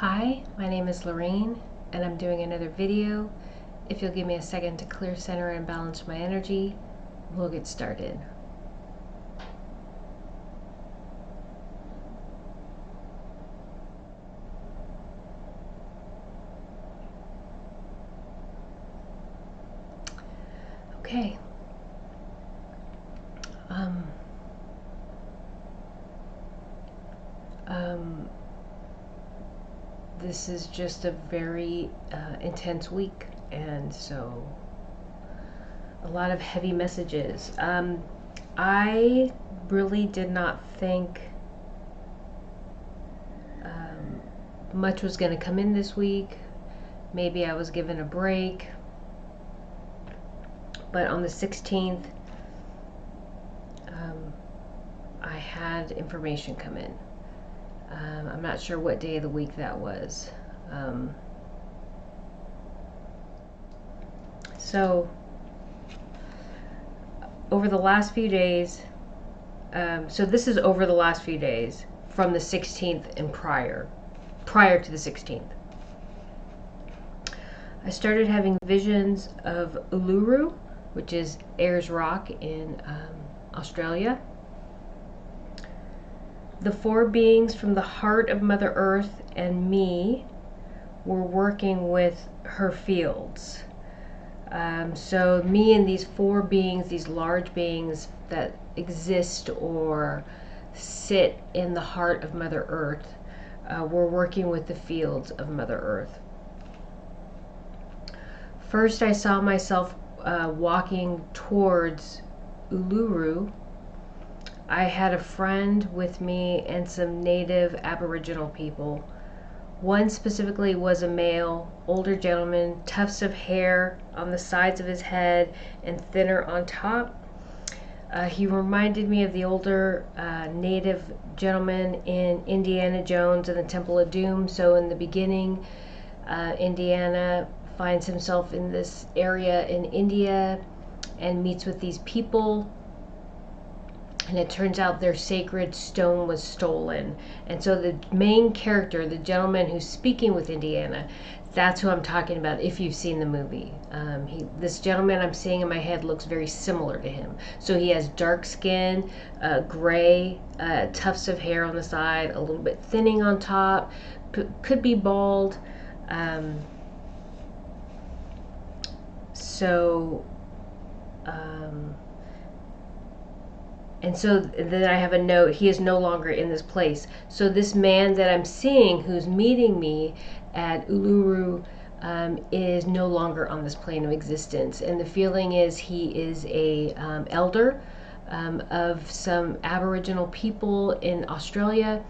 Hi, my name is Lorraine, and I'm doing another video. If you'll give me a second to clear, center, and balance my energy, we'll get started. Okay. This is just a very intense week, and so a lot of heavy messages. I really did not think much was going to come in this week. Maybe I was given a break, but on the 16th, I had information come in. I'm not sure what day of the week that was. So over the last few days, so this is over the last few days from the 16th and prior to the 16th. I started having visions of Uluru, which is Ayers Rock in Australia. The four beings from the heart of Mother Earth and me were working with her fields. So me and these four beings, these large beings that exist or sit in the heart of Mother Earth, were working with the fields of Mother Earth. First, I saw myself walking towards Uluru. I had a friend with me and some native Aboriginal people. One specifically was a male, older gentleman, tufts of hair on the sides of his head and thinner on top. He reminded me of the older native gentleman in Indiana Jones and the Temple of Doom. So in the beginning, Indiana finds himself in this area in India and meets with these people. And it turns out their sacred stone was stolen. And so the main character, the gentleman who's speaking with Indiana, that's who I'm talking about if you've seen the movie. This gentleman I'm seeing in my head looks very similar to him. So he has dark skin, gray, tufts of hair on the side, a little bit thinning on top, could be bald. And so then I have a note, he is no longer in this place. So this man that I'm seeing who's meeting me at Uluru is no longer on this plane of existence. And the feeling is he is a elder of some Aboriginal people in Australia.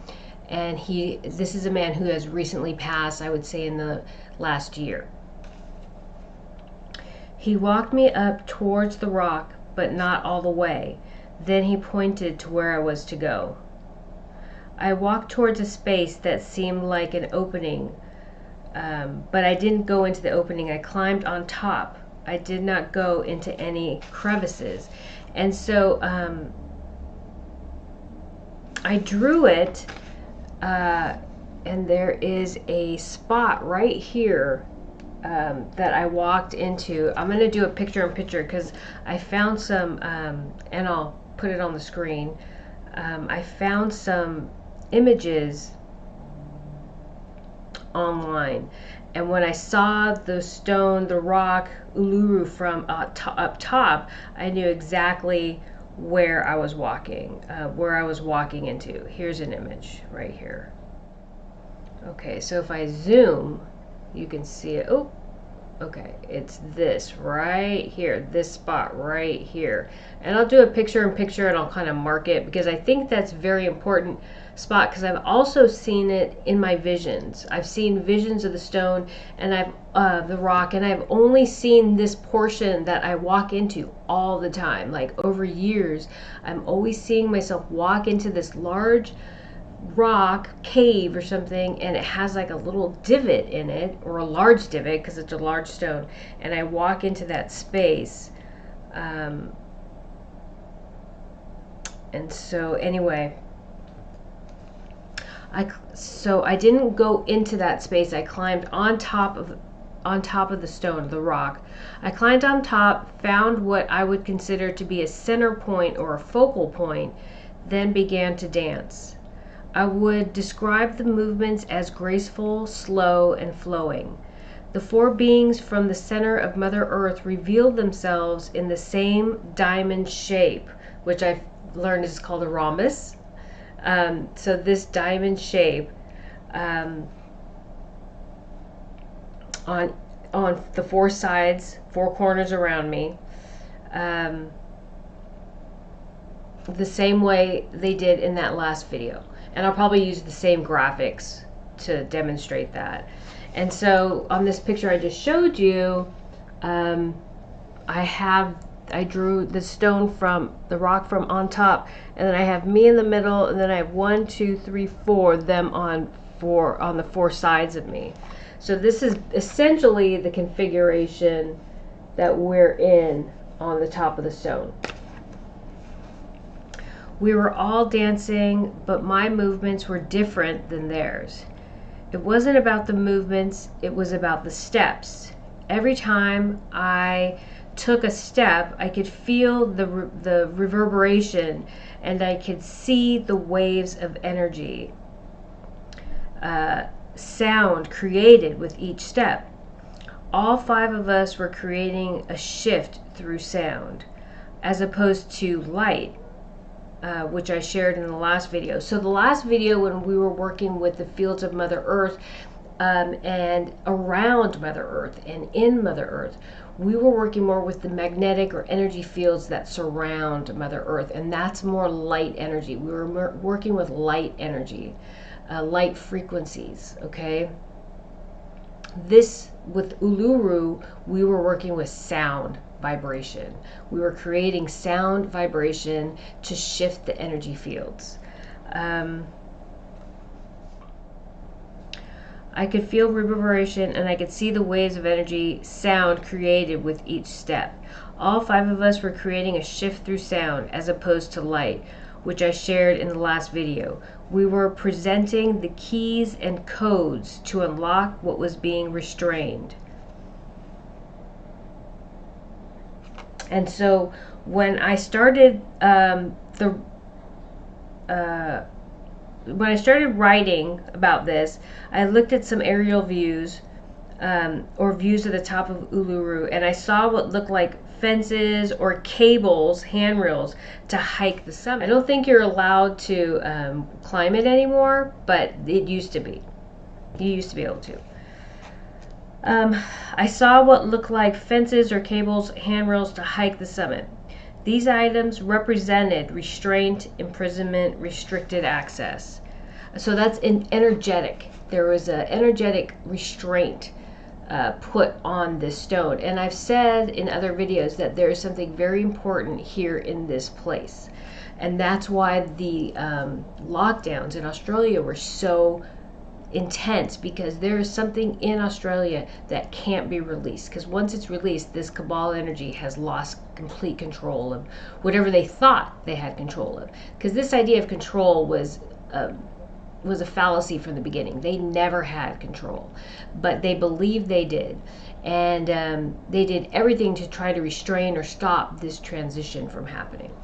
And this is a man who has recently passed, I would say in the last year. He walked me up towards the rock, but not all the way. Then he pointed to where I was to go. I walked towards a space that seemed like an opening, but I didn't go into the opening. I climbed on top. I did not go into any crevices. And so I drew it, and there is a spot right here that I walked into. I'm going to do a picture-in-picture because I found some, and I'll put it on the screen. I found some images online, and when I saw the stone, the rock, Uluru from up top, I knew exactly where I was walking into. Here's an image right here. Okay, so if I zoom, you can see it. Oh, okay, it's this right here, this spot right here. And I'll do a picture-in-picture and I'll kind of mark it because I think that's a very important spot because I've also seen it in my visions. I've seen visions of the stone and the rock, and I've only seen this portion that I walk into all the time. Like over years, I'm always seeing myself walk into this large rock cave or something, and it has like a little divot in it, or a large divot because it's a large stone, and I walk into that space. And so anyway, So I didn't go into that space. I climbed on top of the stone, the rock. I climbed on top, found what I would consider to be a center point or a focal point, then began to dance. I would describe the movements as graceful, slow, and flowing. The four beings from the center of Mother Earth revealed themselves in the same diamond shape, which I've learned is called a rhombus. So this diamond shape on the four sides, four corners around me, the same way they did in that last video. And I'll probably use the same graphics to demonstrate that. And so on this picture I just showed you, I drew the stone from the rock from on top, and then I have me in the middle, and then I have 1, 2, 3, 4 them on the four sides of me. So this is essentially the configuration that we're in on the top of the stone. We were all dancing, but my movements were different than theirs. It wasn't about the movements, it was about the steps. Every time I took a step, I could feel the reverberation, and I could see the waves of energy, sound created with each step. All 5 of us were creating a shift through sound, as opposed to light, which I shared in the last video. So the last video, when we were working with the fields of Mother Earth, and around Mother Earth and in Mother Earth, we were working more with the magnetic or energy fields that surround Mother Earth, and that's more light energy. We were working with light energy, light frequencies, okay? This, with Uluru, we were working with sound vibration. We were creating sound vibration to shift the energy fields. I could feel reverberation, and I could see the waves of energy sound created with each step. All 5 of us were creating a shift through sound as opposed to light, which I shared in the last video. We were presenting the keys and codes to unlock what was being restrained. And so when I started when I started writing about this, I looked at some aerial views, or views of the top of Uluru, and I saw what looked like fences or cables, handrails, to hike the summit. I don't think you're allowed to climb it anymore, but it used to be. You used to be able to. I saw what looked like fences or cables, handrails to hike the summit. These items represented restraint, imprisonment, restricted access. So that's energetic. There was an energetic restraint put on this stone. And I've said in other videos that there is something very important here in this place. And that's why the lockdowns in Australia were so intense, because there is something in Australia that can't be released, because once it's released, this cabal energy has lost complete control of whatever they thought they had control of, because this idea of control was a fallacy from the beginning. They never had control, but they believed they did, and they did everything to try to restrain or stop this transition from happening.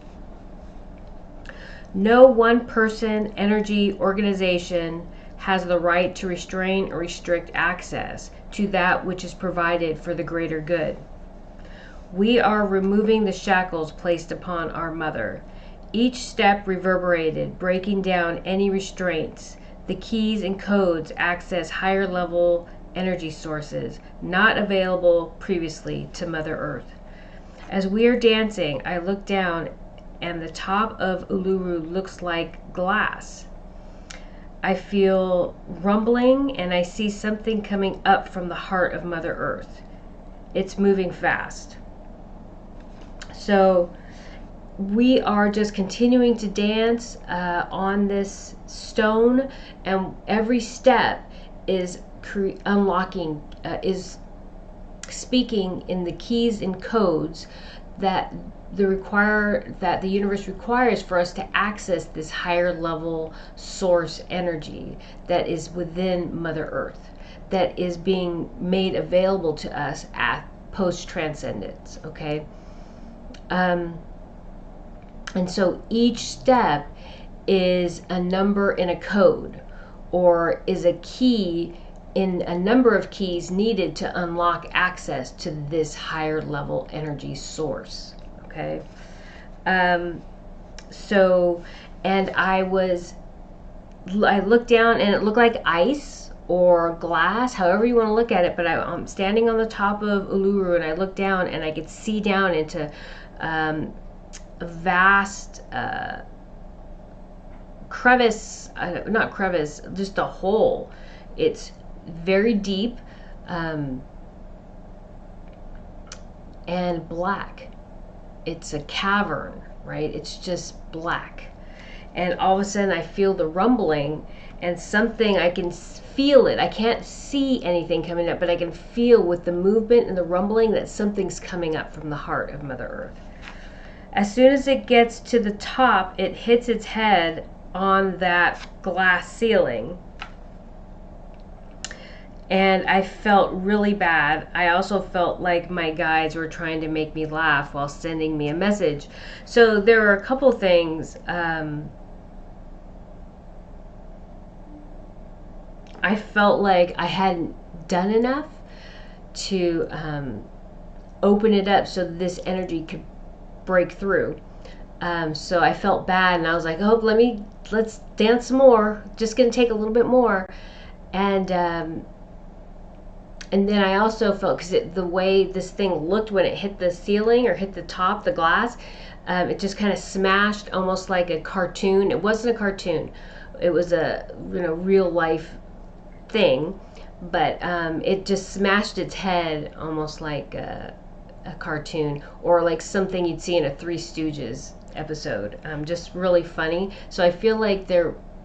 No one person, energy, organization has the right to restrain or restrict access to that which is provided for the greater good. We are removing the shackles placed upon our mother. Each step reverberated, breaking down any restraints. The keys and codes access higher level energy sources not available previously to Mother Earth. As we are dancing, I look down, and the top of Uluru looks like glass. I feel rumbling, and I see something coming up from the heart of Mother Earth. It's moving fast. So we are just continuing to dance on this stone, and every step is unlocking, is speaking in the keys and codes that that the universe requires for us to access this higher level source energy that is within Mother Earth, that is being made available to us at post transcendence. Okay. And so each step is a number in a code, or is a key in a number of keys needed to unlock access to this higher level energy source. Okay. So, and I looked down and it looked like ice or glass, however you want to look at it, but I'm standing on the top of Uluru, and I looked down and I could see down into a vast crevice, not crevice, just a hole. It's very deep and black. It's a cavern, right? It's just black. And all of a sudden I feel the rumbling, and something, I can feel it. I can't see anything coming up, but I can feel with the movement and the rumbling that something's coming up from the heart of Mother Earth. As soon as it gets to the top, it hits its head on that glass ceiling. And I felt really bad. I also felt like my guides were trying to make me laugh while sending me a message. So there were a couple things. I felt like I hadn't done enough to open it up so this energy could break through. So I felt bad, and I was like, oh, let's dance some more. Just gonna take a little bit more. And then I also felt, because the way this thing looked when it hit the ceiling or hit the top, the glass, it just kind of smashed, almost like a cartoon. It wasn't a cartoon. It was a real life thing, but it just smashed its head almost like a cartoon, or like something you'd see in a Three Stooges episode. Just really funny. So I feel like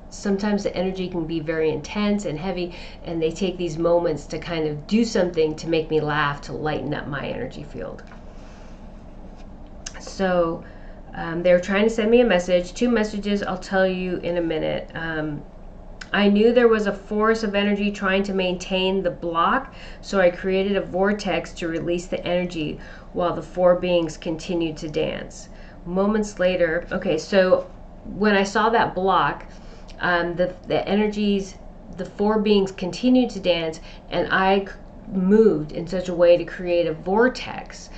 sometimes the energy can be very intense and heavy, and they take these moments to kind of do something to make me laugh, to lighten up my energy field. So they were trying to send me a message, 2 messages I'll tell you in a minute. I knew there was a force of energy trying to maintain the block, so I created a vortex to release the energy while the 4 beings continued to dance. Moments later, okay, so when I saw that block, the energies, the 4 beings continued to dance, and I moved in such a way to create a vortex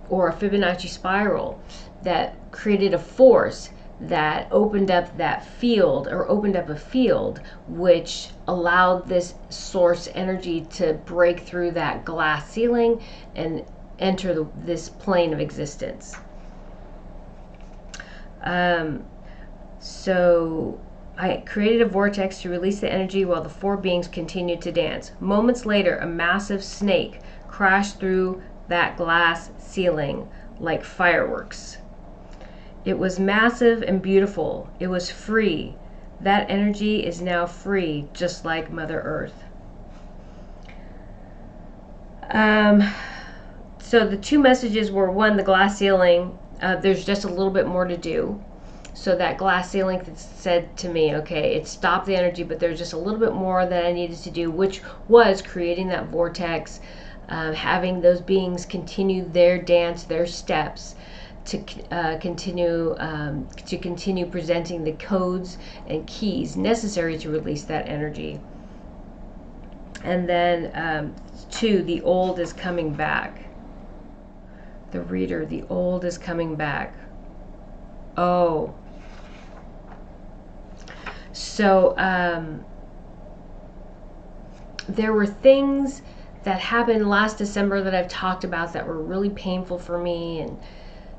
or a Fibonacci spiral that created a force that opened up that field, or opened up a field, which allowed this source energy to break through that glass ceiling and enter this plane of existence. So I created a vortex to release the energy while the 4 beings continued to dance. Moments later, a massive snake crashed through that glass ceiling like fireworks. It was massive and beautiful. It was free. That energy is now free, just like Mother Earth. So the 2 messages were, 1, the glass ceiling. There's just a little bit more to do. So that glass ceiling said to me, okay, it stopped the energy, but there's just a little bit more that I needed to do, which was creating that vortex, having those beings continue their dance, their steps, to continue presenting the codes and keys necessary to release that energy. And then 2, the old is coming back. The reader, the old is coming back. Oh. So there were things that happened last December that I've talked about that were really painful for me and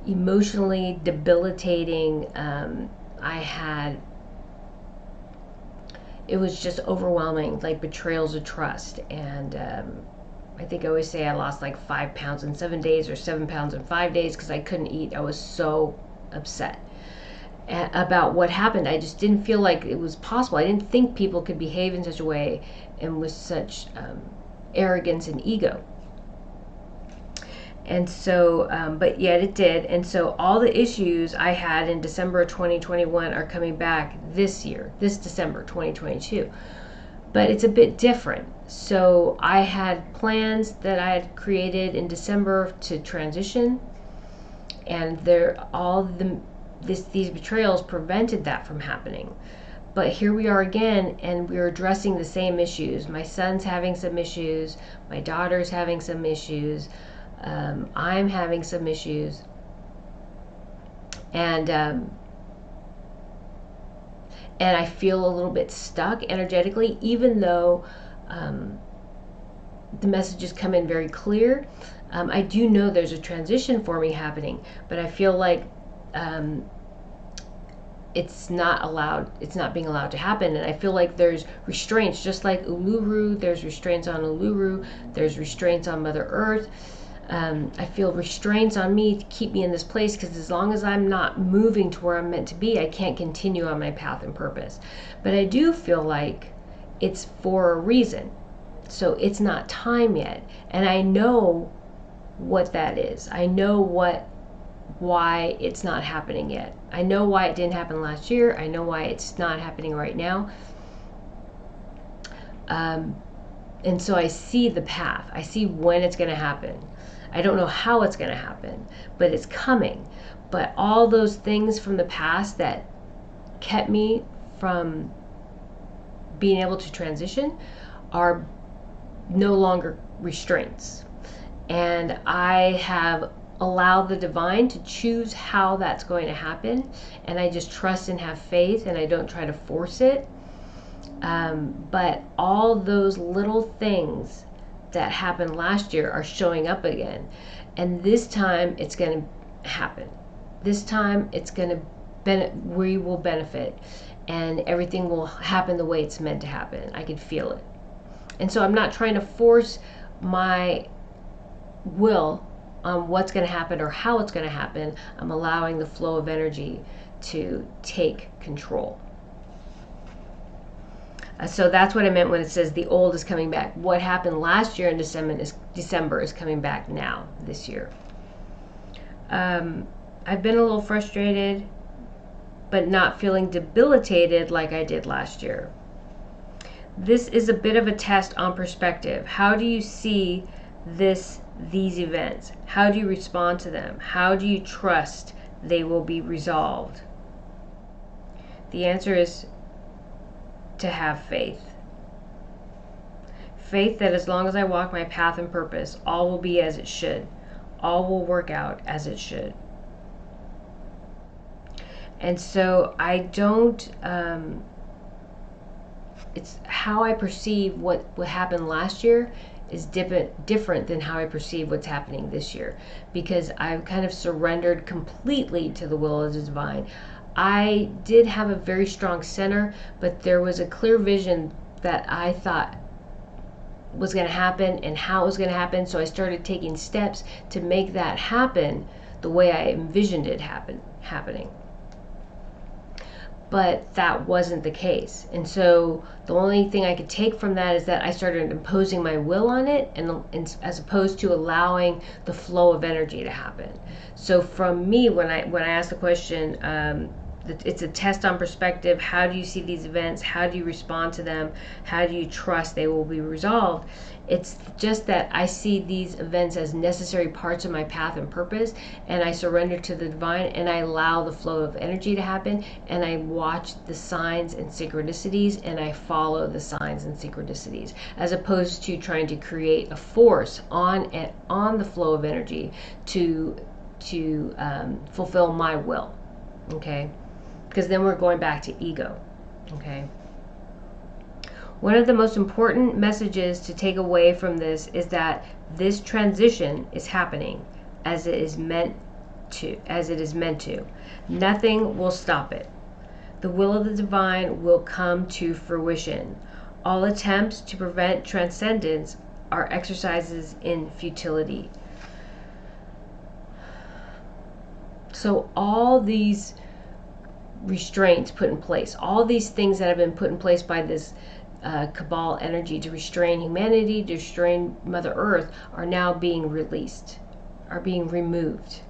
emotionally debilitating. It was just overwhelming, like betrayals of trust. And I think I always say I lost like 5 pounds in 7 days, or 7 pounds in 5 days, because I couldn't eat. I was so upset about what happened. I just didn't feel like it was possible. I didn't think people could behave in such a way and with such arrogance and ego. And so, but yet it did. And so all the issues I had in December 2021 are coming back this year, this December 2022. But it's a bit different. So I had plans that I had created in December to transition, and these betrayals prevented that from happening. But here we are again, and we're addressing the same issues. My son's having some issues, my daughter's having some issues, I'm having some issues, and I feel a little bit stuck energetically, even though the messages come in very clear. I do know there's a transition for me happening, but I feel like it's not being allowed to happen. And I feel like there's restraints, just like Uluru, there's restraints on Uluru, there's restraints on Mother Earth. I feel restraints on me to keep me in this place, because as long as I'm not moving to where I'm meant to be, I can't continue on my path and purpose. But I do feel like it's for a reason. So it's not time yet. And I know what that is. I know why it's not happening yet. I know why it didn't happen last year. I know why it's not happening right now. And so I see the path. I see when it's going to happen. I don't know how it's going to happen, but it's coming. But all those things from the past that kept me from being able to transition are no longer restraints. And I have allowed the divine to choose how that's going to happen. And I just trust and have faith, and I don't try to force it. But all those little things that happened last year are showing up again. And this time it's going to happen. This time it's going to we will benefit, and everything will happen the way it's meant to happen. I can feel it. And so I'm not trying to force my will on what's going to happen or how it's going to happen. I'm allowing the flow of energy to take control. So that's what I meant when it says the old is coming back. What happened last year in December is coming back now, this year. I've been a little frustrated, but not feeling debilitated like I did last year. This is a bit of a test on perspective. How do you see these events? How do you respond to them? How do you trust they will be resolved? The answer is to have faith. Faith that as long as I walk my path and purpose, all will be as it should. All will work out as it should. And so I don't, it's how I perceive what happened last year is different than how I perceive what's happening this year, because I've kind of surrendered completely to the will of the divine. I did have a very strong center, but there was a clear vision that I thought was going to happen and how it was going to happen. So I started taking steps to make that happen the way I envisioned it happening. But that wasn't the case. And so the only thing I could take from that is that I started imposing my will on it, and as opposed to allowing the flow of energy to happen. So from me, when I ask the question, it's a test on perspective. How do you see these events? How do you respond to them? How do you trust they will be resolved? It's just that I see these events as necessary parts of my path and purpose, and I surrender to the divine, and I allow the flow of energy to happen, and I watch the signs and synchronicities, and I follow the signs and synchronicities, as opposed to trying to create a force on the flow of energy to fulfill my will. Okay? Because then we're going back to ego. Okay? One of the most important messages to take away from this is that this transition is happening as it is meant to. Nothing will stop it. The will of the divine will come to fruition. All attempts to prevent transcendence are exercises in futility. So all these restraints put in place, all these things that have been put in place by this cabal energy to restrain humanity, to restrain Mother Earth, are now being released. are being removed.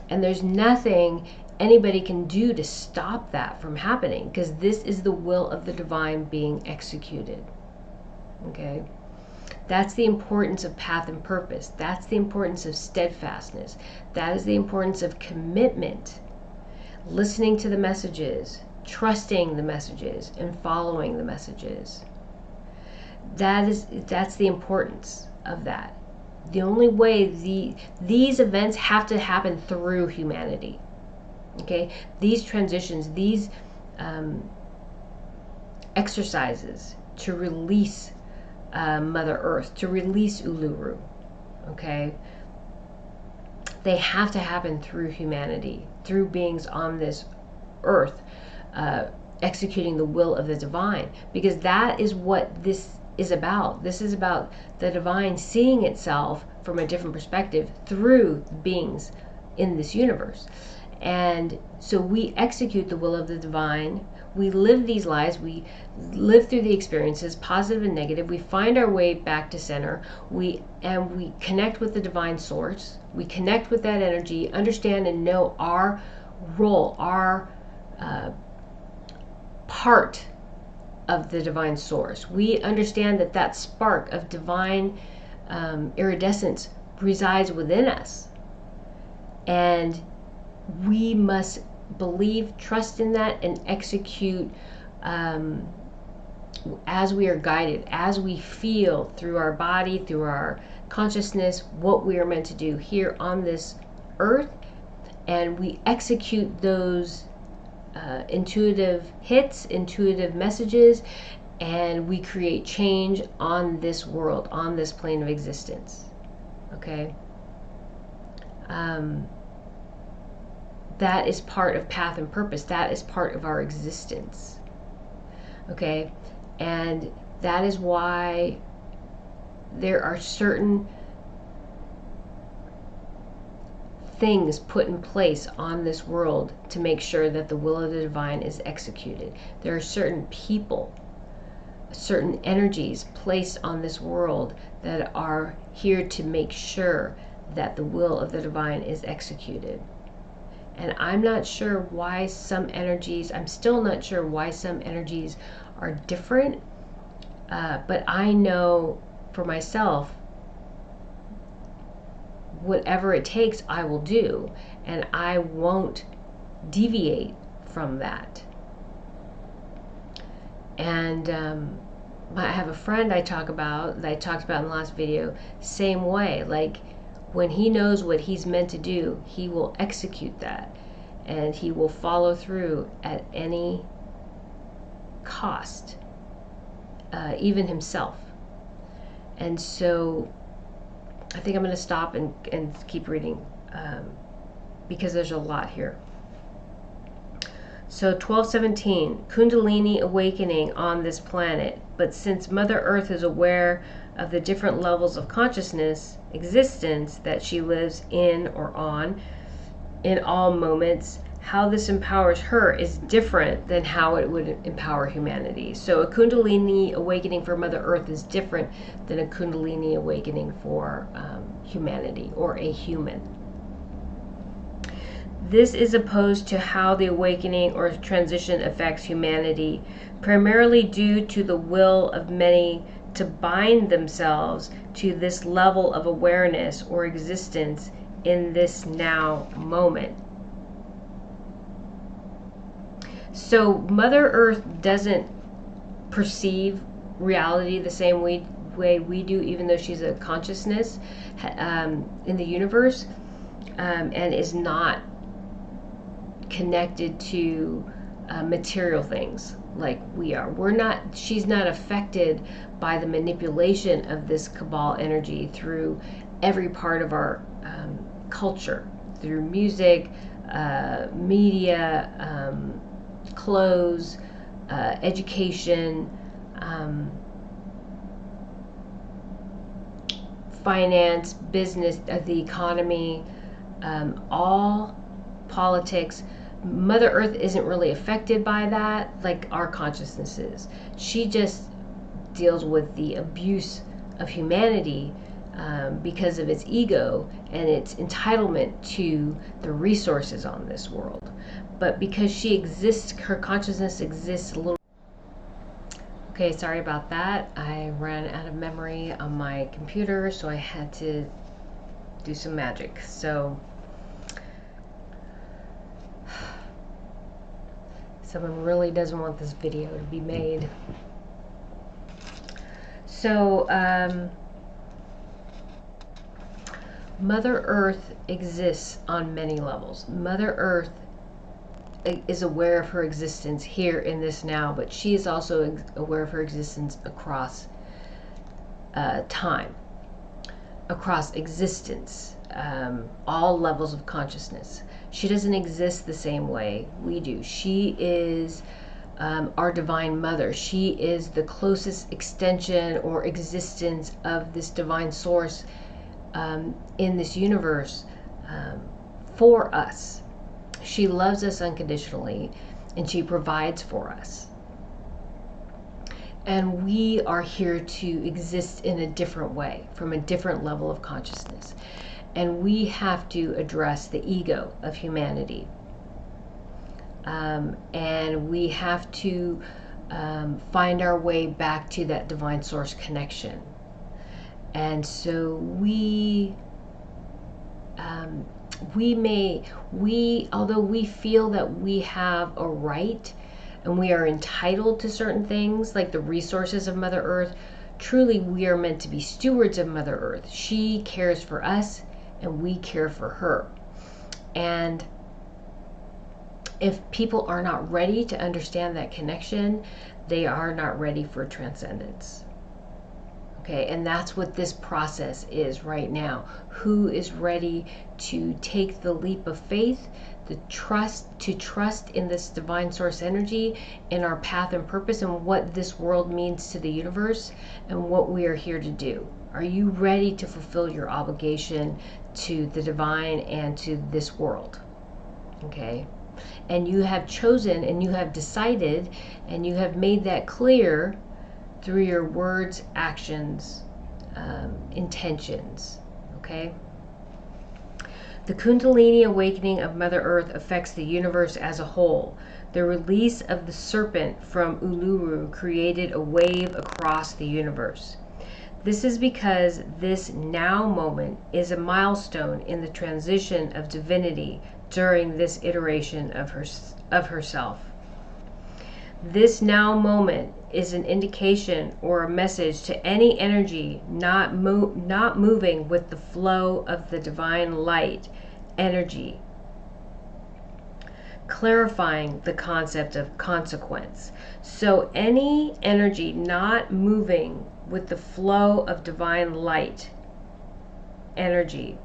And there's nothing anybody can do to stop that from happening, because this is the will of the divine being executed. Okay? That's the importance of path and purpose. That's the importance of steadfastness. That is the importance of commitment, listening to the messages, trusting the messages, and following the messages. That's the importance of that. The only way these events have to happen through humanity. Okay, these transitions, these exercises to release Mother Earth, to release Uluru. Okay, they have to happen through humanity, through beings on this earth, executing the will of the divine, because that is what this is about. This is about the divine seeing itself from a different perspective through beings in this universe. And so we execute the will of the divine. We live these lives. We live through the experiences, positive and negative. We find our way back to center. We connect with the divine source. We connect with that energy, understand and know our role, our part of the divine source. We understand that that spark of divine iridescence resides within us. And we must believe, trust in that, and execute as we are guided, as we feel through our body, through our consciousness, what we are meant to do here on this earth. And we execute those intuitive hits, intuitive messages, and we create change on this world, on this plane of existence. Okay? That is part of path and purpose. That is part of our existence. Okay? And that is why there are certain things put in place on this world to make sure that the will of the divine is executed. There are certain people, certain energies placed on this world that are here to make sure that the will of the divine is executed. And I'm not sure why some energies, I'm still not sure why some energies are different, but I know for myself, whatever it takes, I will do, and I won't deviate from that. And I have a friend that I talked about in the last video, same way. Like, when he knows what he's meant to do, he will execute that, and he will follow through at any cost, even himself. And so I think I'm going to stop and keep reading because there's a lot here. So 1217, Kundalini awakening on this planet. But since Mother Earth is aware of the different levels of consciousness, existence that she lives in or on in all moments, how this empowers her is different than how it would empower humanity. So a Kundalini awakening for Mother Earth is different than a Kundalini awakening for humanity or a human. This is opposed to how the awakening or transition affects humanity, primarily due to the will of many to bind themselves to this level of awareness or existence in this now moment. So Mother Earth doesn't perceive reality the same way we do, even though she's a consciousness in the universe, and is not connected to material things like we are. She's not affected by the manipulation of this cabal energy through every part of our culture, through music, media, clothes, education, finance, business, the economy, all politics. Mother Earth isn't really affected by that like our consciousness is. She just deals with the abuse of humanity because of its ego and its entitlement to the resources on this world. But because she exists, her consciousness exists a little. Okay, sorry about that. I ran out of memory on my computer, so I had to do some magic. So someone really doesn't want this video to be made. So Mother Earth exists on many levels. Mother Earth is aware of her existence here in this now, but she is also aware of her existence across time, across existence, all levels of consciousness. She doesn't exist the same way we do. She is our divine mother. She is the closest extension or existence of this divine source in this universe for us. She loves us unconditionally, and she provides for us. And we are here to exist in a different way, from a different level of consciousness. And we have to address the ego of humanity. And we have to find our way back to that divine source connection. And so although we feel that we have a right and we are entitled to certain things like the resources of Mother Earth, truly we are meant to be stewards of Mother Earth. She cares for us and we care for her. And if people are not ready to understand that connection, they are not ready for transcendence. Okay, and that's what this process is right now. Who is ready to take the leap of faith, to trust in this divine source energy, in our path and purpose, and what this world means to the universe, and what we are here to do? Are you ready to fulfill your obligation to the divine and to this world? Okay, and you have chosen, and you have decided, and you have made that clear through your words, actions, intentions. Okay? The Kundalini awakening of Mother Earth affects the universe as a whole. The release of the serpent from Uluru created a wave across the universe. This is because this now moment is a milestone in the transition of divinity during this iteration of herself. This now moment is an indication or a message to any energy not moving with the flow of the divine light energy, clarifying the concept of consequence. So any energy not moving with the flow of divine light energy,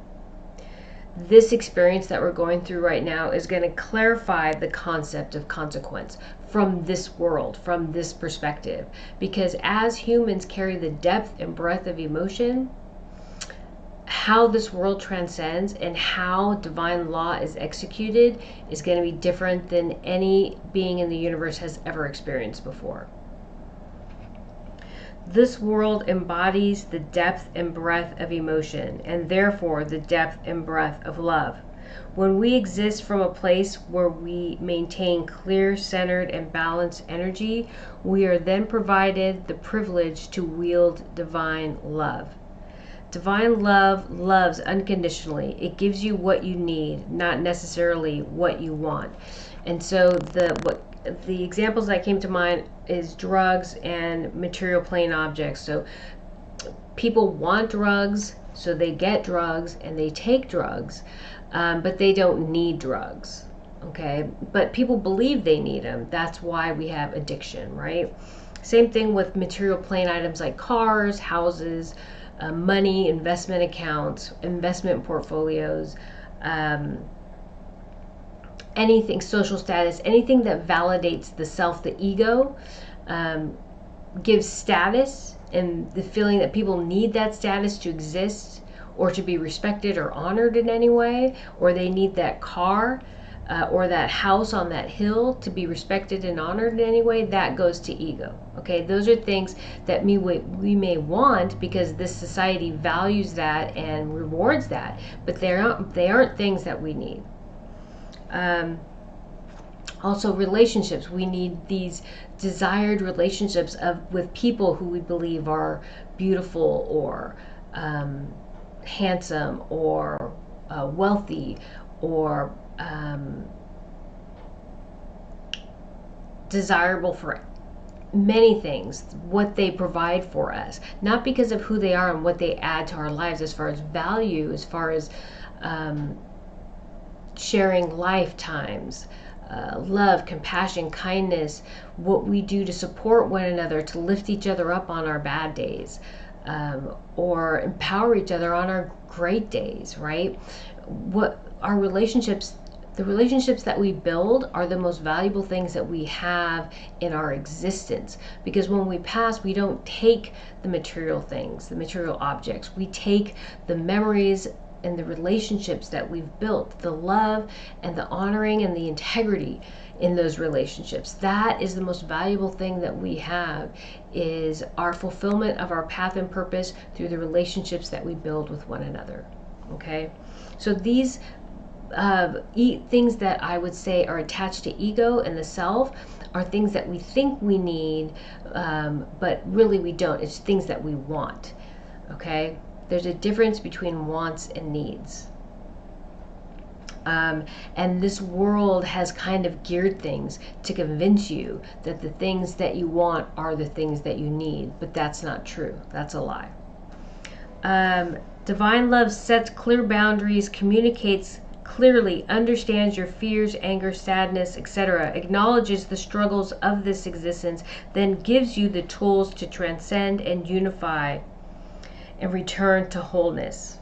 this experience that we're going through right now is going to clarify the concept of consequence from this world, from this perspective. Because as humans carry the depth and breadth of emotion, how this world transcends and how divine law is executed is going to be different than any being in the universe has ever experienced before. This world embodies the depth and breadth of emotion, and therefore the depth and breadth of love. When we exist from a place where we maintain clear, centered, and balanced energy, we are then provided the privilege to wield divine love. Divine love loves unconditionally. It gives you what you need, not necessarily what you want. And so the examples that came to mind is drugs and material plane objects. So people want drugs, so they get drugs and they take drugs, but they don't need drugs. Okay, but people believe they need them. That's why we have addiction, right? Same thing with material plane items like cars, houses, money, investment accounts, investment portfolios, anything, social status, anything that validates the self, the ego, gives status and the feeling that people need that status to exist or to be respected or honored in any way, or they need that car or that house on that hill to be respected and honored in any way, that goes to ego. Okay, those are things that we may want because this society values that and rewards that, but they aren't things that we need. Also, relationships. We need these desired relationships with people who we believe are beautiful or handsome or wealthy or desirable for many things, what they provide for us, not because of who they are and what they add to our lives as far as value, as far as sharing lifetimes, love, compassion, kindness, what we do to support one another, to lift each other up on our bad days, or empower each other on our great days, right? What our relationships, the relationships that we build are the most valuable things that we have in our existence, because when we pass, we don't take the material things, the material objects. We take the memories and the relationships that we've built, the love and the honoring and the integrity in those relationships. That is the most valuable thing that we have, is our fulfillment of our path and purpose through the relationships that we build with one another. Okay, so these things that I would say are attached to ego and the self are things that we think we need, but really we don't. It's things that we want. Okay, there's a difference between wants and needs. And this world has kind of geared things to convince you that the things that you want are the things that you need, but that's not true. That's a lie. Divine love sets clear boundaries, communicates clearly, understands your fears, anger, sadness, etc., acknowledges the struggles of this existence, then gives you the tools to transcend and unify and return to wholeness.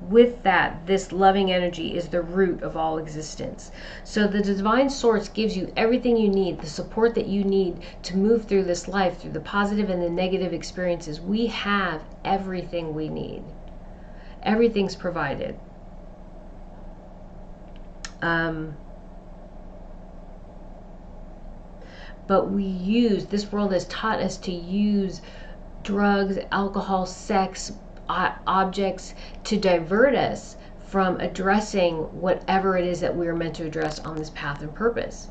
With that, this loving energy is the root of all existence. So the divine source gives you everything you need, the support that you need to move through this life, through the positive and the negative experiences. We have everything we need. Everything's provided. But this world has taught us to use drugs, alcohol, sex, objects to divert us from addressing whatever it is that we're meant to address on this path and purpose.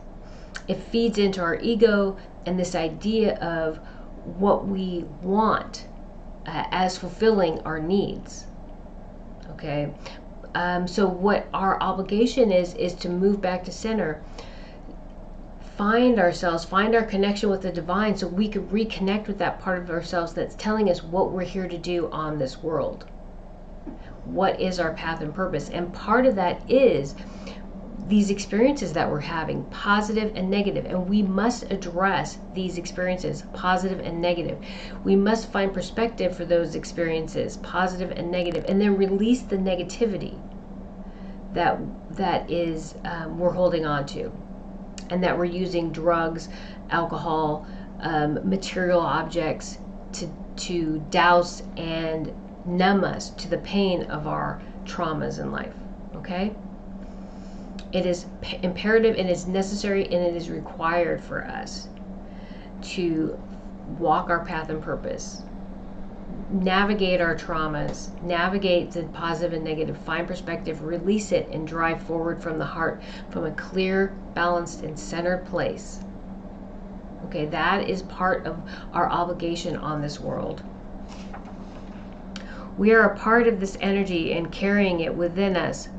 It feeds into our ego and this idea of what we want as fulfilling our needs. Okay, so what our obligation is to move back to center, find ourselves, find our connection with the divine, so we can reconnect with that part of ourselves that's telling us what we're here to do on this world. What is our path and purpose? And part of that is these experiences that we're having, positive and negative, and we must address these experiences, positive and negative. We must find perspective for those experiences, positive and negative, and then release the negativity that is we're holding on to, and that we're using drugs, alcohol, material objects to douse and numb us to the pain of our traumas in life. Okay? It is imperative, and it's necessary, and it is required for us to walk our path and purpose, navigate our traumas, navigate the positive and negative, find perspective, release it, and drive forward from the heart, from a clear, balanced, and centered place. Okay, that is part of our obligation on this world. We are a part of this energy and carrying it within us.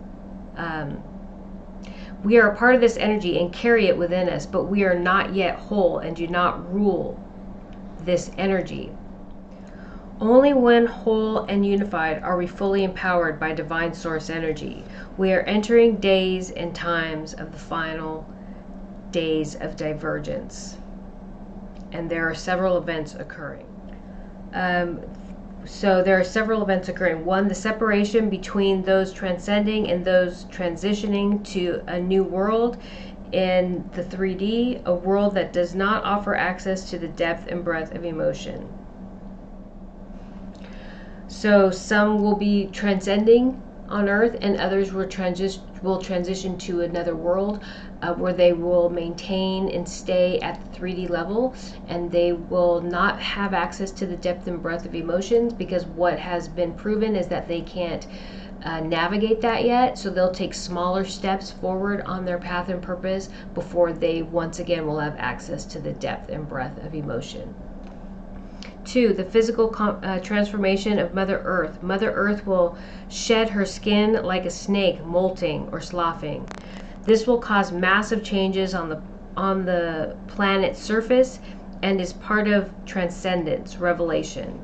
We are a part of this energy and carry it within us, but we are not yet whole and do not rule this energy. Only when whole and unified are we fully empowered by divine source energy. We are entering days and times of the final days of divergence, and there are several events occurring. So there are several events occurring. One, the separation between those transcending and those transitioning to a new world in the 3D, a world that does not offer access to the depth and breadth of emotion. So some will be transcending on Earth, and others will transition to another world where they will maintain and stay at the 3D level, and they will not have access to the depth and breadth of emotions, because what has been proven is that they can't navigate that yet. So they'll take smaller steps forward on their path and purpose before they once again will have access to the depth and breadth of emotion. 2, the physical transformation of Mother Earth. Mother Earth will shed her skin like a snake, molting or sloughing. This will cause massive changes on the planet's surface and is part of transcendence, revelation.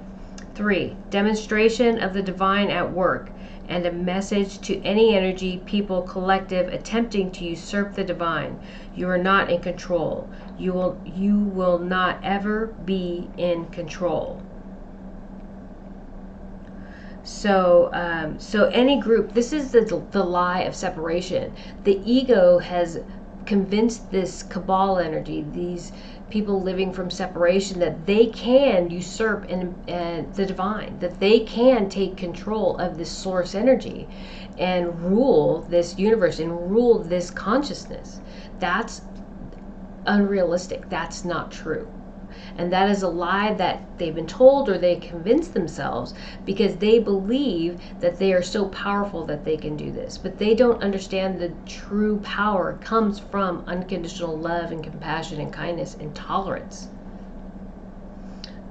3, demonstration of the divine at work, and a message to any energy, people, collective attempting to usurp the divine. You are not in control. You will not ever be in control. So any group, this is the lie of separation. The ego has convinced this cabal energy, these people living from separation, that they can usurp the divine, that they can take control of this source energy and rule this universe and rule this consciousness. That's unrealistic. That's not true. And that is a lie that they've been told, or they convince themselves, because they believe that they are so powerful that they can do this. But they don't understand the true power comes from unconditional love and compassion and kindness and tolerance.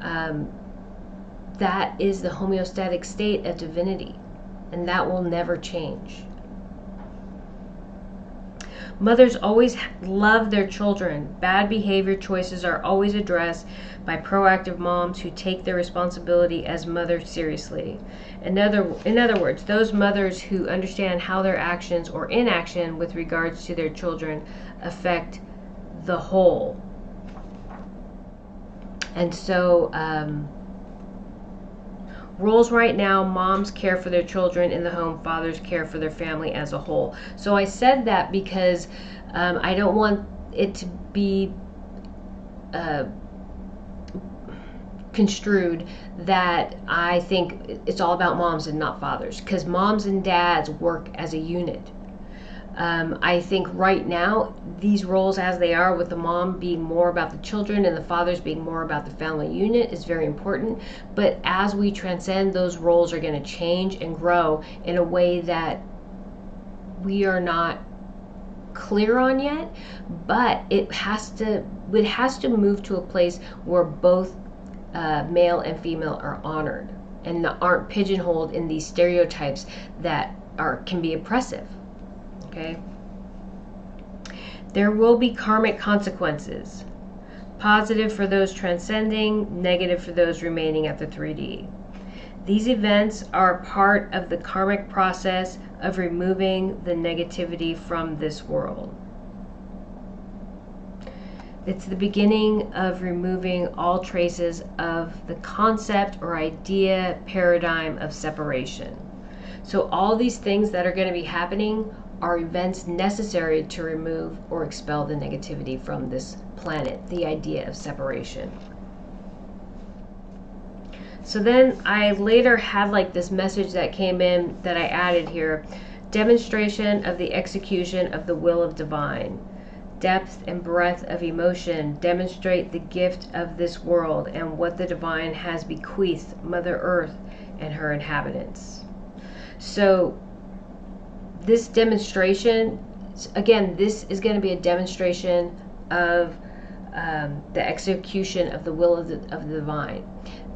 That is the homeostatic state of divinity, and that will never change. Mothers always love their children. Bad behavior choices are always addressed by proactive moms who take their responsibility as mothers seriously. In other words, those mothers who understand how their actions or inaction with regards to their children affect the whole. And so, roles right now, moms care for their children in the home, fathers care for their family as a whole. So I said that because I don't want it to be construed that I think it's all about moms and not fathers, because moms and dads work as a unit. I think right now, these roles as they are, with the mom being more about the children and the fathers being more about the family unit, is very important. But as we transcend, those roles are going to change and grow in a way that we are not clear on yet. But it has to move to a place where both male and female are honored and aren't pigeonholed in these stereotypes that can be oppressive. Okay. There will be karmic consequences. Positive for those transcending, negative for those remaining at the 3D. These events are part of the karmic process of removing the negativity from this world. It's the beginning of removing all traces of the concept or idea paradigm of separation. So all these things that are going to be happening are events necessary to remove or expel the negativity from this planet, the idea of separation. So then I later had like this message that came in that I added here. Demonstration of the execution of the will of divine. Depth and breadth of emotion demonstrate the gift of this world and what the divine has bequeathed Mother Earth and her inhabitants. So this demonstration, again, this is going to be a demonstration of the execution of the will of the divine.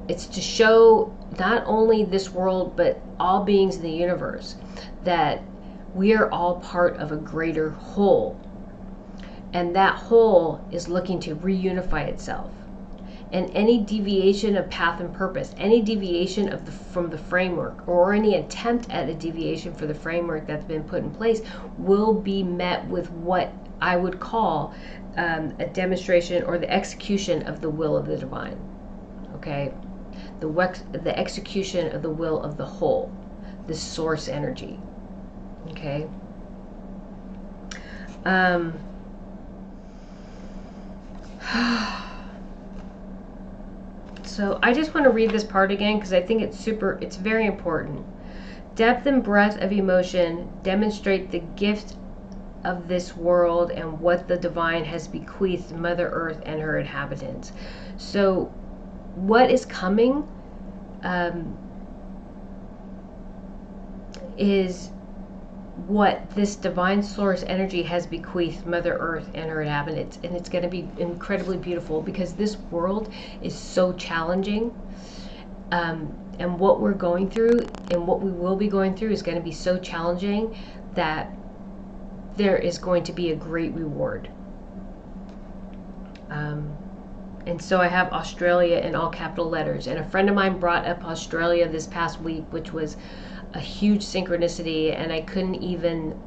It's to show not only this world, but all beings in the universe, that we are all part of a greater whole. And that whole is looking to reunify itself. And any deviation of path and purpose, any deviation from the framework, or any attempt at a deviation for the framework that's been put in place, will be met with what I would call a demonstration or the execution of the will of the divine. Okay, the execution of the will of the whole, the source energy. Okay. So I just want to read this part again because I think it's very important. Depth and breadth of emotion demonstrate the gift of this world and what the divine has bequeathed Mother Earth and her inhabitants. So, what is coming is what this divine source energy has bequeathed Mother Earth and her inhabitants, and it's going to be incredibly beautiful because this world is so challenging. And what we're going through and what we will be going through is going to be so challenging that there is going to be a great reward. And so I have Australia in all capital letters. And a friend of mine brought up Australia this past week, which was a huge synchronicity, and I couldn't even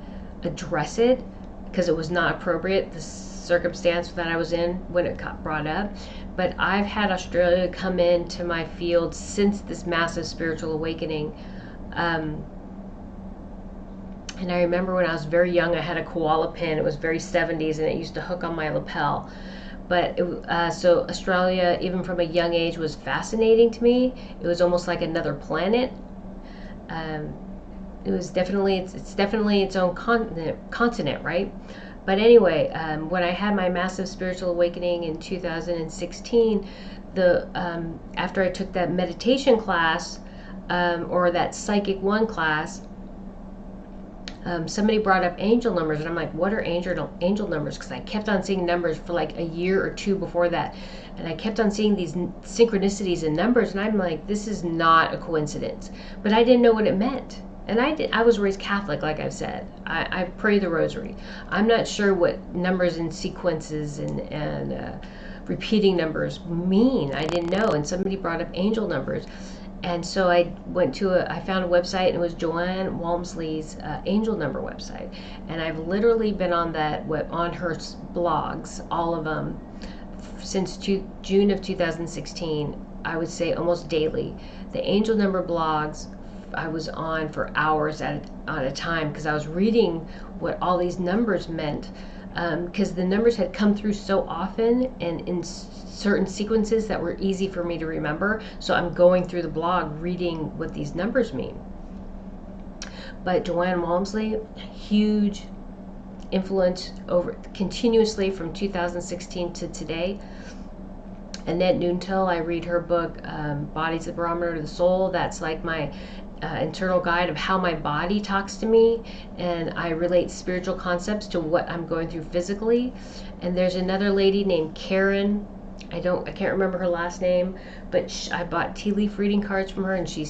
address it because it was not appropriate, the circumstance that I was in when it got brought up. But I've had Australia come into my field since this massive spiritual awakening. And I remember when I was very young, I had a koala pin. It was very 70s, and it used to hook on my lapel. But so Australia, even from a young age, was fascinating to me. It was almost like another planet. It was definitely it's definitely its own continent, right? But anyway, when I had my massive spiritual awakening in 2016, after I took that meditation class or that Psychic 1 class, somebody brought up angel numbers, and I'm like, what are angel numbers? Because I kept on seeing numbers for like a year or two before that, and I kept on seeing these synchronicities in numbers, and I'm like, this is not a coincidence. But I didn't know what it meant. And I was raised Catholic, like I've said. I pray the rosary. I'm not sure what numbers and sequences and repeating numbers mean. I didn't know. And somebody brought up angel numbers. And so I found a website, and it was Joanne Walmsley's angel number website. And I've literally been on on her blogs, all of them, since June of 2016. I would say almost daily. The angel number blogs I was on for hours at a time because I was reading what all these numbers meant, because the numbers had come through so often and in certain sequences that were easy for me to remember. So I'm going through the blog reading what these numbers mean. But Joanne Walmsley, huge influence over continuously from 2016 to today. Annette Noontil, I read her book, Body's the Barometer of the Soul. That's like my internal guide of how my body talks to me, and I relate spiritual concepts to what I'm going through physically. And there's another lady named Karen. I can't remember her last name, but I bought tea leaf reading cards from her, and she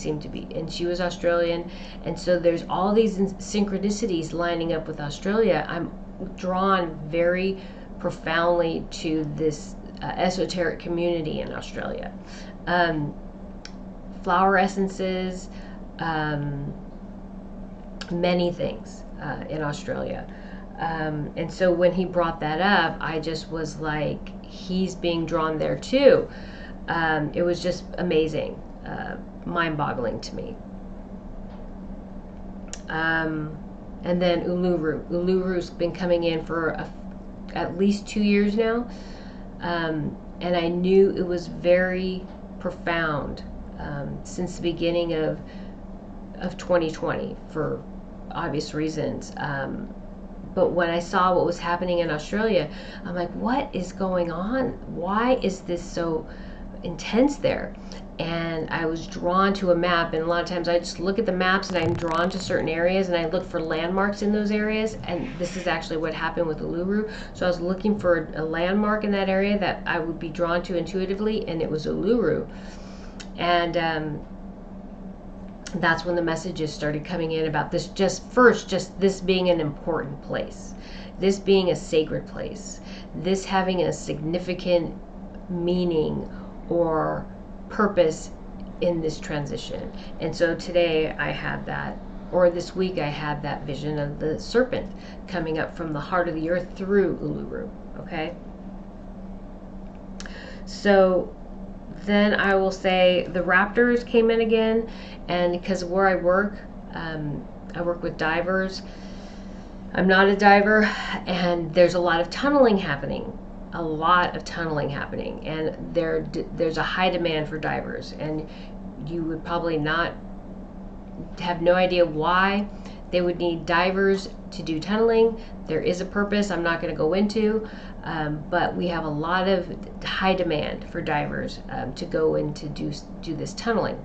was Australian. And so there's all these synchronicities lining up with Australia. I'm drawn very profoundly to this esoteric community in Australia. Flower essences, many things in Australia. And so when he brought that up, I just was like, he's being drawn there too. It was just amazing, mind-boggling to me. And then Uluru. Uluru's been coming in for at least 2 years now. And I knew it was very profound since the beginning of 2020 for obvious reasons. But when I saw what was happening in Australia, I'm like, what is going on? Why is this so intense there? And I was drawn to a map, and a lot of times I just look at the maps and I'm drawn to certain areas, and I look for landmarks in those areas. And this is actually what happened with Uluru. So I was looking for a landmark in that area that I would be drawn to intuitively, and it was Uluru. And that's when the messages started coming in about this, just this being an important place, this being a sacred place, this having a significant meaning or purpose in this transition. And so today I had that, or this week I had that vision of the serpent coming up from the heart of the earth through Uluru. Okay, so then I will say the raptors came in again, and because of where I work with divers. I'm not a diver, and there's a lot of tunneling happening, and there's a high demand for divers, and you would probably not have no idea why they would need divers to do tunneling. There is a purpose I'm not going to go into, but we have a lot of high demand for divers to go in to do this tunneling.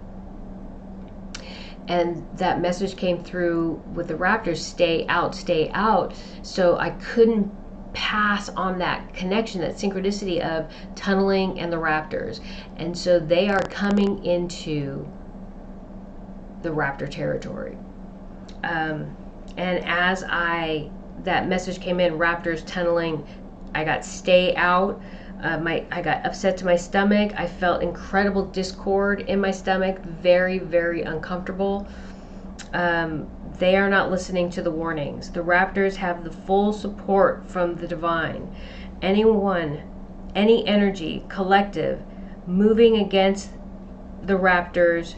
And that message came through with the raptors, stay out, stay out. So I couldn't pass on that connection, that synchronicity of tunneling and the raptors. And so they are coming into the raptor territory. And as that message came in, raptors tunneling, I got stay out. I got upset to my stomach. I felt incredible discord in my stomach, very, very uncomfortable. They are not listening to the warnings. The raptors have the full support from the divine. Anyone, any energy, collective, moving against the raptors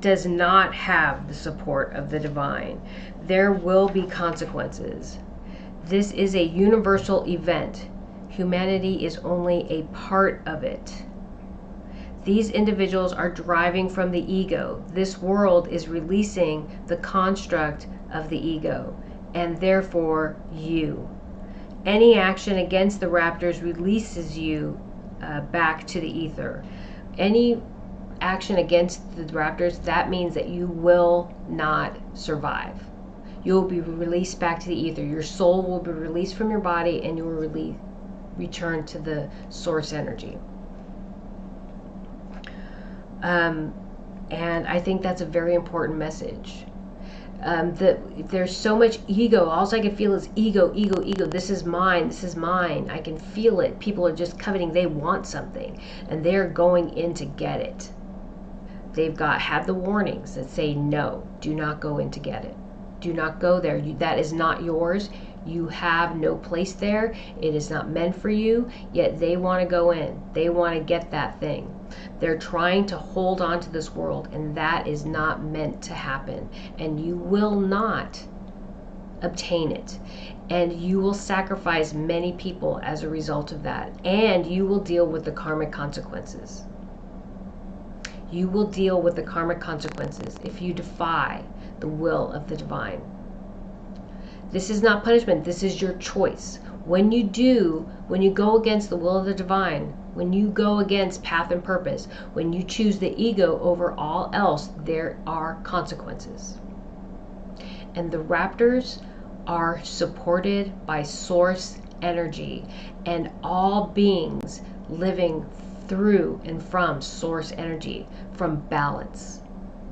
does not have the support of the divine. There will be consequences. This is a universal event. Humanity is only a part of it. These individuals are driving from the ego. This world is releasing the construct of the ego, and therefore you. Any action against the raptors releases you back to the ether. Any action against the raptors, that means that you will not survive. You'll be released back to the ether. Your soul will be released from your body, and you will return to the source energy. And I think that's a very important message. There's so much ego. All I can feel is ego, ego, ego. This is mine. This is mine. I can feel it. People are just coveting. They want something, and they're going in to get it. They've had the warnings that say, no, do not go in to get it. Do not go there. That is not yours. You have no place there. It is not meant for you, yet they want to go in. They want to get that thing. They're trying to hold on to this world, and that is not meant to happen. And you will not obtain it. And you will sacrifice many people as a result of that. And you will deal with the karmic consequences. You will deal with the karmic consequences if you defy the will of the divine. This is not punishment. This is your choice. When you go against the will of the divine, when you go against path and purpose, when you choose the ego over all else, there are consequences. And the raptors are supported by source energy and all beings living through and from source energy, from balance.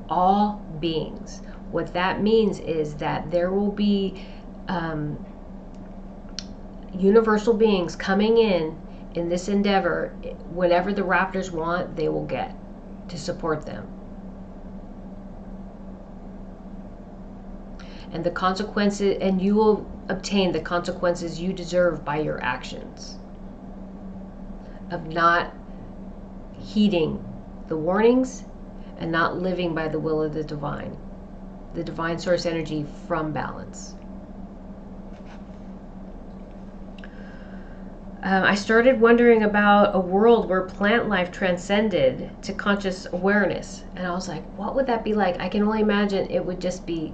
All beings. What that means is that there will be universal beings coming in this endeavor. Whatever the raptors want, they will get to support them. And the consequences, and you will obtain the consequences you deserve by your actions of not heeding the warnings and not living by the will of the divine source energy from balance. I started wondering about a world where plant life transcended to conscious awareness. And I was like, what would that be like? I can only imagine it would just be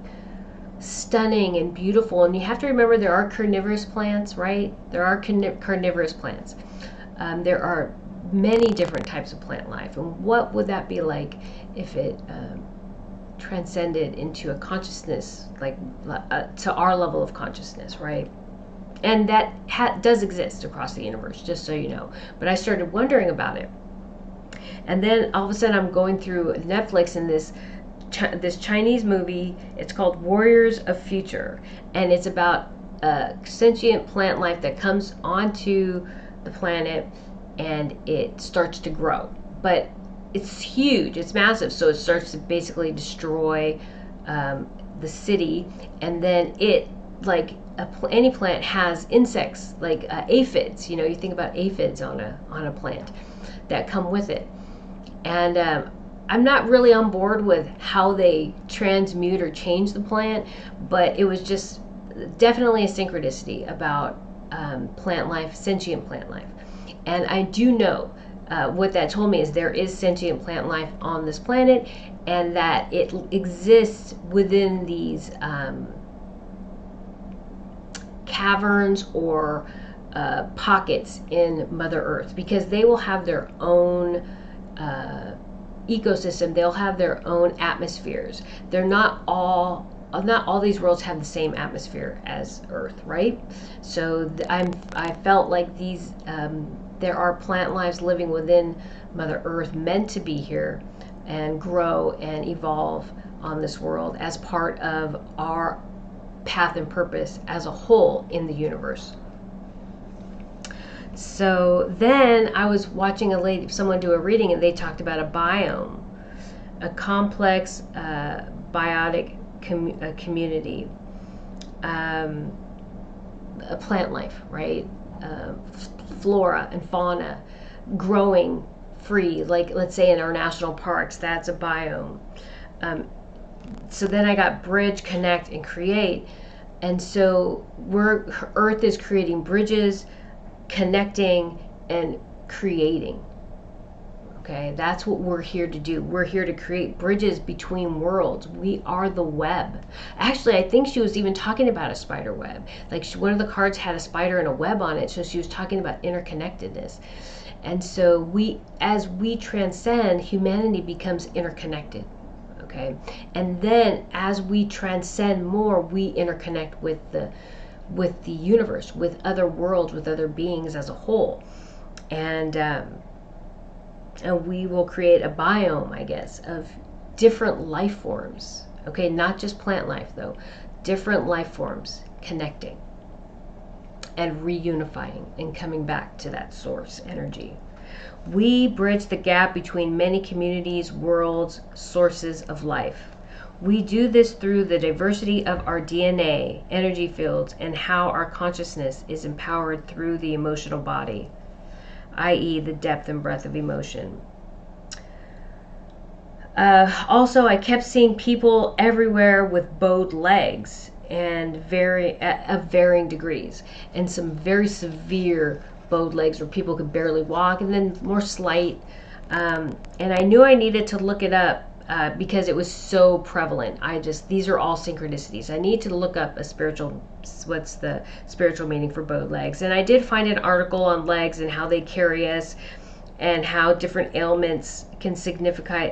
stunning and beautiful. And you have to remember there are carnivorous plants, right? There are carnivorous plants. There are many different types of plant life. And what would that be like if it transcended into a consciousness, like to our level of consciousness, right? And that does exist across the universe, just so you know. But I started wondering about it. And then all of a sudden I'm going through Netflix and this Chinese movie. It's called Warriors of Future. And it's about a sentient plant life that comes onto the planet and it starts to grow. But it's huge, it's massive. So it starts to basically destroy the city. And then it, like, any plant has insects like aphids. You think about aphids on a plant that come with it. And I'm not really on board with how they transmute or change the plant, but it was just definitely a synchronicity about plant life, sentient plant life. And I do know what that told me is there is sentient plant life on this planet, and that it exists within these caverns or pockets in Mother Earth, because they will have their own ecosystem. They'll have their own atmospheres. They're not all these worlds have the same atmosphere as Earth, right? So I felt like these there are plant lives living within Mother Earth, meant to be here and grow and evolve on this world as part of our path and purpose as a whole in the universe. So then I was watching someone do a reading, and they talked about a biome, a complex biotic community, a plant life, right? Flora and fauna growing free, like let's say in our national parks, that's a biome. So then I got bridge, connect, and create. And so Earth is creating bridges, connecting, and creating. Okay, that's what we're here to do. We're here to create bridges between worlds. We are the web. Actually, I think she was even talking about a spider web. Like one of the cards had a spider and a web on it, so she was talking about interconnectedness. And so as we transcend, humanity becomes interconnected. Okay, and then as we transcend more, we interconnect with the universe, with other worlds, with other beings as a whole, and we will create a biome, I guess, of different life forms. Okay, not just plant life though, different life forms connecting and reunifying and coming back to that source energy. We bridge the gap between many communities, worlds, sources of life. We do this through the diversity of our DNA, energy fields, and how our consciousness is empowered through the emotional body, i.e. the depth and breadth of emotion. Also, I kept seeing people everywhere with bowed legs, and of varying degrees, and some very severe bowed legs where people could barely walk, and then more slight. And I knew I needed to look it up because it was so prevalent. These are all synchronicities. I need to look up what's the spiritual meaning for bowed legs. And I did find an article on legs and how they carry us, and how different ailments can signify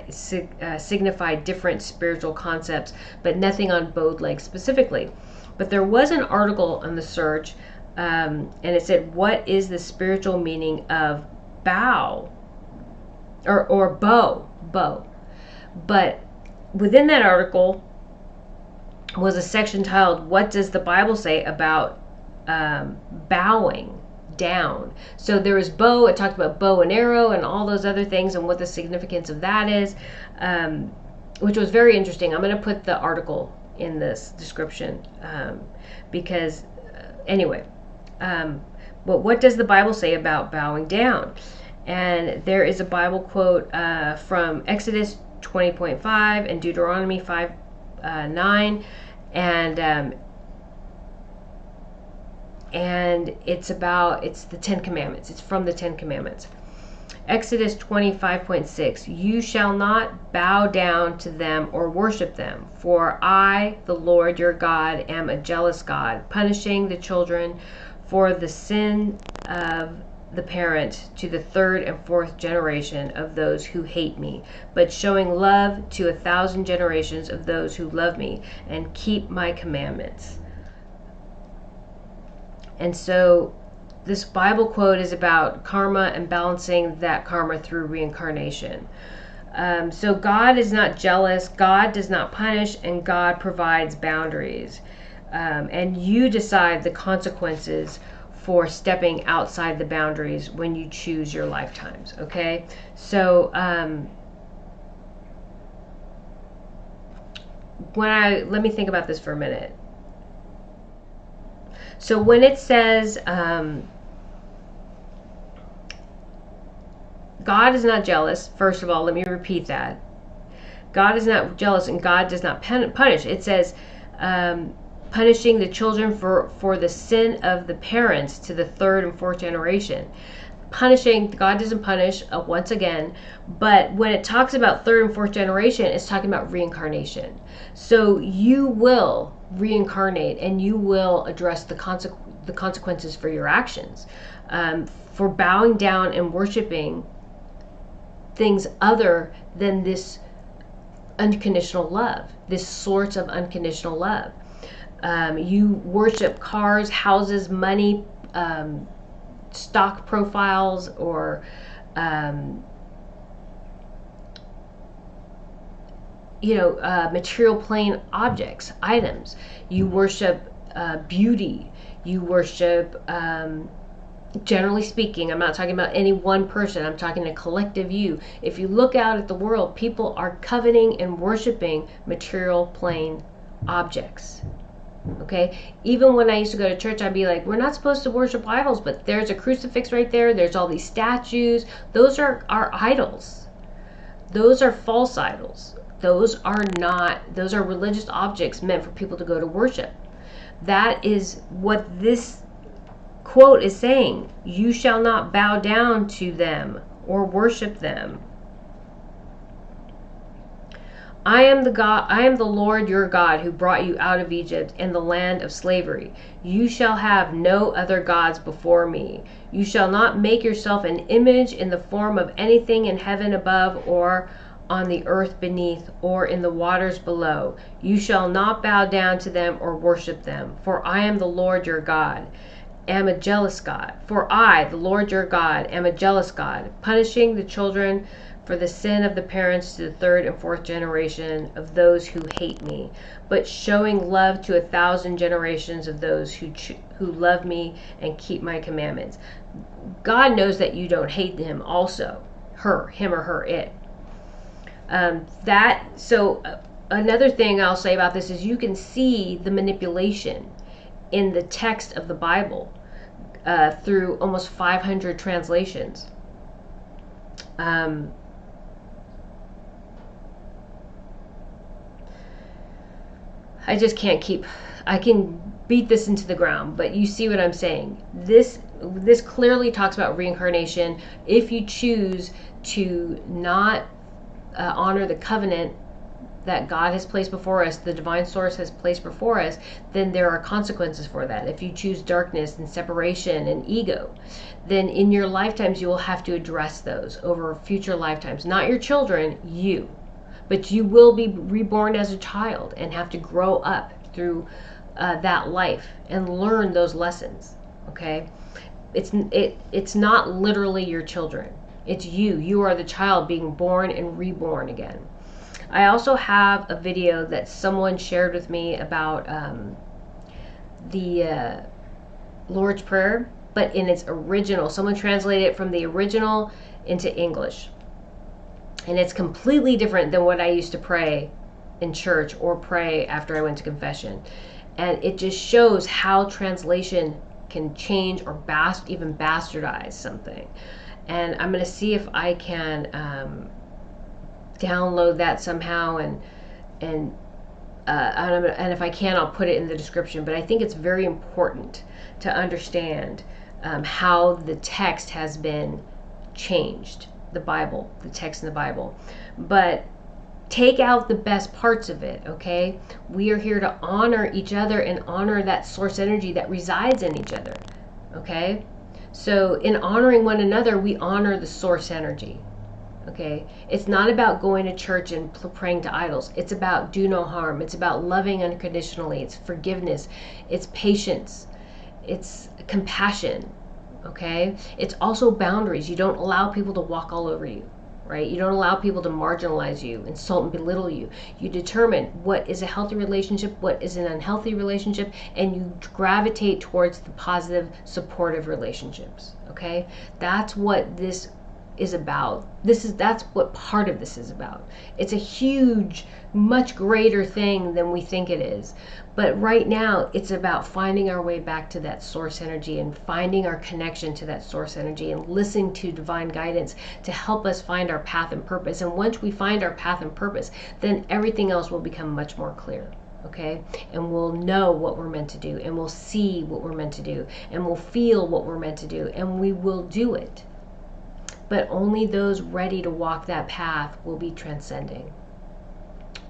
different spiritual concepts, but nothing on bowed legs specifically. But there was an article on the search, and it said, what is the spiritual meaning of bow or bow? But within that article was a section titled, what does the Bible say about bowing down? So there was bow, it talked about bow and arrow and all those other things and what the significance of that is, which was very interesting. I'm going to put the article in this description because anyway, but what does the Bible say about bowing down? And there is a Bible quote from Exodus 20.5 and Deuteronomy 5:9, and it's the Ten Commandments. It's from the Ten Commandments. Exodus 25.6, you shall not bow down to them or worship them, for I, the Lord your God, am a jealous God, punishing the children for the sin of the parent to the third and fourth generation of those who hate me, but showing love to 1,000 generations of those who love me and keep my commandments. And so this Bible quote is about karma and balancing that karma through reincarnation. So God is not jealous, God does not punish, and God provides boundaries. And you decide the consequences for stepping outside the boundaries when you choose your lifetimes, okay? So let me think about this for a minute. So when it says God is not jealous, first of all, let me repeat that. God is not jealous and God does not punish. It says punishing the children for the sin of the parents to the third and fourth generation. punishing. God doesn't punish, once again, but when it talks about third and fourth generation, it's talking about reincarnation. So you will reincarnate, and you will address the consequences for your actions, for bowing down and worshiping things other than this unconditional love, this source of unconditional love. You worship cars, houses, money, stock profiles, or material plane objects, items. You worship beauty. You worship, generally speaking, I'm not talking about any one person, I'm talking a collective you. If you look out at the world, people are coveting and worshiping material plane objects. Okay, even when I used to go to church, I'd be like, we're not supposed to worship idols, but there's a crucifix right there, there's all these statues. Those are our idols. Those are false idols. Those are religious objects meant for people to go to worship. That is what this quote is saying. You shall not bow down to them or worship them. I am the Lord your God, who brought you out of Egypt and the land of slavery. You shall have no other gods before me. You shall not make yourself an image in the form of anything in heaven above, or on the earth beneath, or in the waters below. You shall not bow down to them or worship them, for I am the Lord your God, am a jealous God. For I, the Lord your God, am a jealous God, punishing the children for the sin of the parents to the third and fourth generation of those who hate me, but showing love to 1,000 generations of those who love me and keep my commandments. God knows that you don't hate him also. Him or her, it. Another thing I'll say about this is you can see the manipulation in the text of the Bible through almost 500 translations. I just can't I can beat this into the ground, but you see what I'm saying. This clearly talks about reincarnation. If you choose to not honor the covenant that God has placed before us, the divine source has placed before us, then there are consequences for that. If you choose darkness and separation and ego, then in your lifetimes you will have to address those over future lifetimes. Not your children, you. But you will be reborn as a child and have to grow up through that life and learn those lessons. Okay, it's not literally your children. It's you. You are the child being born and reborn again. I also have a video that someone shared with me about the Lord's Prayer, but in its original. Someone translated it from the original into English. And it's completely different than what I used to pray in church or pray after I went to confession. And it just shows how translation can change or even bastardize something. And I'm going to see if I can download that somehow, and if I can, I'll put it in the description. But I think it's very important to understand how the text has been changed. The Bible, the text in the Bible, but take out the best parts of it. Okay, we are here to honor each other and honor that source energy that resides in each other. Okay, so in honoring one another, we honor the source energy. Okay, it's not about going to church and praying to idols. It's about do no harm. It's about loving unconditionally. It's forgiveness. It's patience. It's compassion. Okay, it's also boundaries. You don't allow people to walk all over you, right? You don't allow people to marginalize you, insult and belittle you. You determine what is a healthy relationship, what is an unhealthy relationship, and you gravitate towards the positive, supportive relationships. Okay, that's what this is about. That's what part of this is about. It's a huge, much greater thing than we think it is. But right now, it's about finding our way back to that source energy and finding our connection to that source energy and listening to divine guidance to help us find our path and purpose. And once we find our path and purpose, then everything else will become much more clear. Okay, and we'll know what we're meant to do, and we'll see what we're meant to do, and we'll feel what we're meant to do, and we will do it. but only those ready to walk that path will be transcending.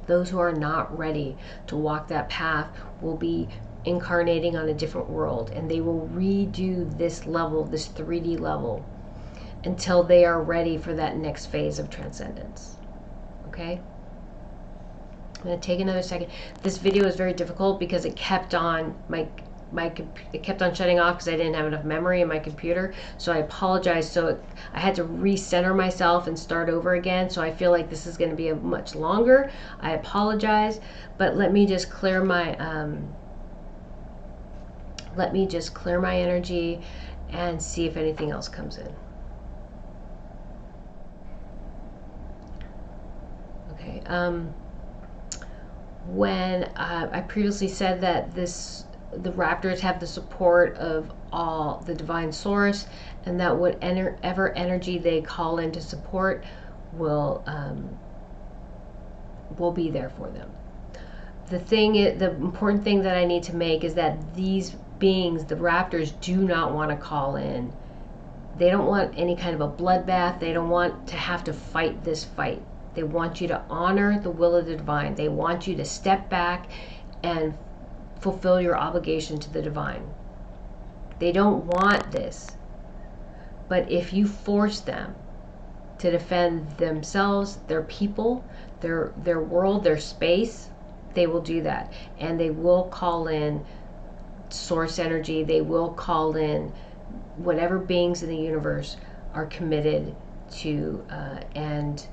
Those who are not ready to walk that path will be incarnating on a different world, and they will redo this level, this 3D level, until they are ready for that next phase of transcendence. Okay? I'm going to take another second. This video is very difficult because it kept on it kept on shutting off because I didn't have enough memory in my computer. So I apologize. So I had to recenter myself and start over again. So I feel like this is going to be a much longer. I apologize, but let me just clear my energy and see if anything else comes in. Okay. When I previously said that the raptors have the support of all the divine source, and that whatever energy they call in to support will be there for them. The important thing that I need to make is that these beings, the raptors, do not want to call in. They don't want any kind of a bloodbath. They don't want to have to fight this fight. They want you to honor the will of the divine. They want you to step back and fulfill your obligation to the divine. They don't want this. But if you force them to defend themselves, their people, their world, their space, they will do that. And they will call in source energy. They will call in whatever beings in the universe are committed to and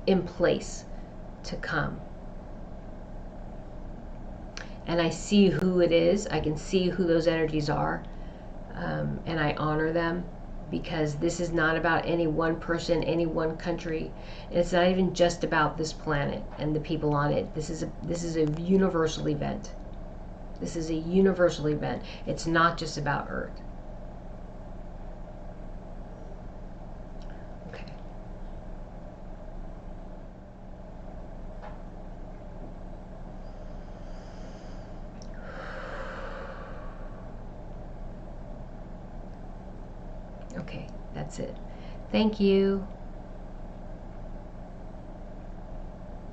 in place to come. And I see who it is. I can see who those energies are, and I honor them, because this is not about any one person, any one country. It's not even just about this planet and the people on it. This is a universal event. This is a universal event. It's not just about Earth. Okay. Okay, that's it. Thank you.